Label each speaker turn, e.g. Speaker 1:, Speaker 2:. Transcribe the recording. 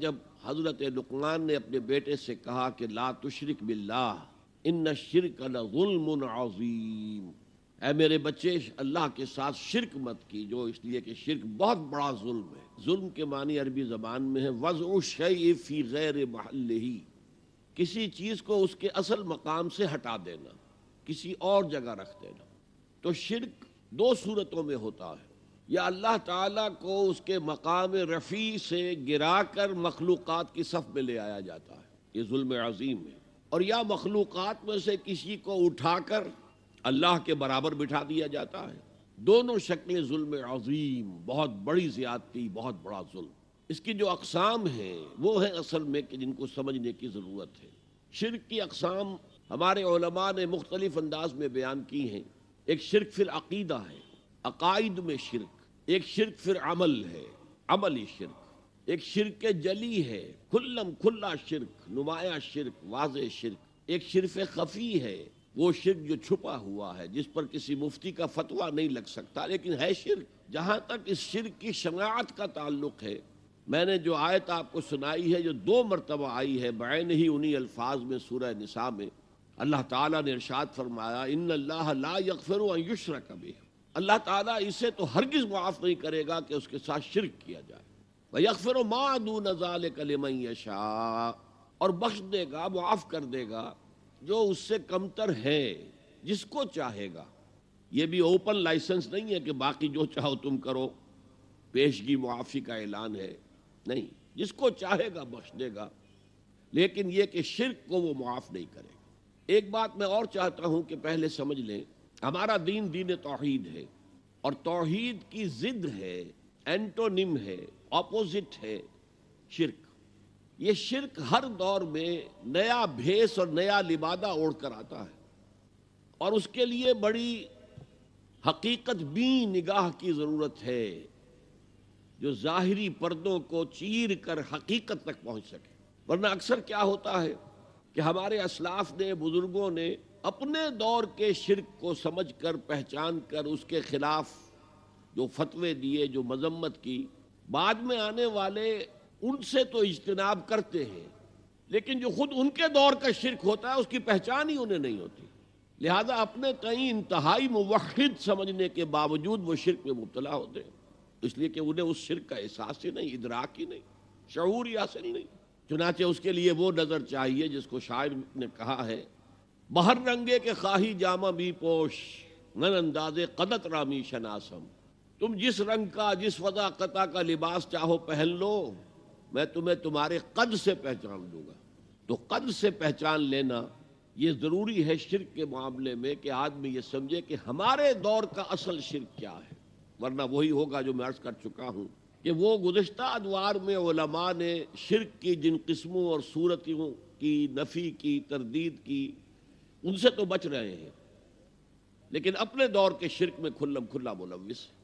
Speaker 1: جب حضرت لقمان نے اپنے بیٹے سے کہا کہ لا تشرک باللہ ان الشرک لظلم عظیم، اے میرے بچے اللہ کے ساتھ شرک مت کیجو، اس لیے کہ شرک بہت بڑا ظلم ہے۔ ظلم کے معنی عربی زبان میں ہے وضع الشیء فی غیر محلہ، کسی چیز کو اس کے اصل مقام سے ہٹا دینا، کسی اور جگہ رکھ دینا۔ تو شرک دو صورتوں میں ہوتا ہے، یا اللہ تعالیٰ کو اس کے مقام رفیع سے گرا کر مخلوقات کی صف میں لے آیا جاتا ہے، یہ ظلم عظیم ہے، اور یا مخلوقات میں سے کسی کو اٹھا کر اللہ کے برابر بٹھا دیا جاتا ہے۔ دونوں شکلیں ظلم عظیم، بہت بڑی زیادتی، بہت بڑا ظلم۔ اس کی جو اقسام ہیں وہ ہیں اصل میں کہ جن کو سمجھنے کی ضرورت ہے۔ شرک کی اقسام ہمارے علماء نے مختلف انداز میں بیان کی ہیں۔ ایک شرک فی العقیدہ ہے، عقائد میں شرک، ایک شرک فی العمل ہے، عملی شرک، ایک شرک جلی ہے، کھلم کھلا شرک، نمایاں شرک، واضح شرک، ایک شرک خفی ہے، وہ شرک جو چھپا ہوا ہے، جس پر کسی مفتی کا فتویٰ نہیں لگ سکتا لیکن ہے شرک۔ جہاں تک اس شرک کی شناعت کا تعلق ہے، میں نے جو آیت آپ کو سنائی ہے جو 2 مرتبہ آئی ہے بعین ہی انہی الفاظ میں سورہ نساء میں، اللہ تعالیٰ نے ارشاد فرمایا ان اللہ لا یغفر ان یشرک بہ، اللہ تعالیٰ اسے تو ہرگز معاف نہیں کرے گا کہ اس کے ساتھ شرک کیا جائے، ویغفر ما دون ذلک لمن یشاء، اور بخش دے گا، معاف کر دے گا جو اس سے کمتر ہے، جس کو چاہے گا۔ یہ بھی اوپن لائسنس نہیں ہے کہ باقی جو چاہو تم کرو، پیشگی معافی کا اعلان ہے، نہیں، جس کو چاہے گا بخش دے گا، لیکن یہ کہ شرک کو وہ معاف نہیں کرے گا۔ ایک بات میں اور چاہتا ہوں کہ پہلے سمجھ لیں، ہمارا دین دین توحید ہے، اور توحید کی ضد ہے، اینٹونیم ہے، اپوزٹ ہے شرک۔ یہ شرک ہر دور میں نیا بھیس اور نیا لبادہ اوڑھ کر آتا ہے، اور اس کے لیے بڑی حقیقت بین نگاہ کی ضرورت ہے جو ظاہری پردوں کو چیر کر حقیقت تک پہنچ سکے۔ ورنہ اکثر کیا ہوتا ہے کہ ہمارے اسلاف نے، بزرگوں نے اپنے دور کے شرک کو سمجھ کر، پہچان کر اس کے خلاف جو فتوے دیے، جو مذمت کی، بعد میں آنے والے ان سے تو اجتناب کرتے ہیں، لیکن جو خود ان کے دور کا شرک ہوتا ہے اس کی پہچان ہی انہیں نہیں ہوتی، لہذا اپنے کہیں انتہائی موحد سمجھنے کے باوجود وہ شرک میں مبتلا ہوتے ہیں، اس لیے کہ انہیں اس شرک کا احساس ہی نہیں، ادراک ہی نہیں، شعور ہی حاصل نہیں۔ چنانچہ اس کے لیے وہ نظر چاہیے جس کو شاعر نے کہا ہے بہر رنگے کے خواہی جامہ بھی پوش من انداز قدت رامی شناسم، تم جس رنگ کا، جس وضاقت کا لباس چاہو پہن لو، میں تمہیں تمہارے قد سے پہچان دوں گا۔ تو قد سے پہچان لینا یہ ضروری ہے شرک کے معاملے میں کہ آدمی یہ سمجھے کہ ہمارے دور کا اصل شرک کیا ہے، ورنہ وہی ہوگا جو میں عرض کر چکا ہوں کہ وہ گزشتہ ادوار میں علماء نے شرک کی جن قسموں اور صورتوں کی نفی کی، تردید کی، ان سے تو بچ رہے ہیں، لیکن اپنے دور کے شرک میں کھلم کھلا ملوث ہے۔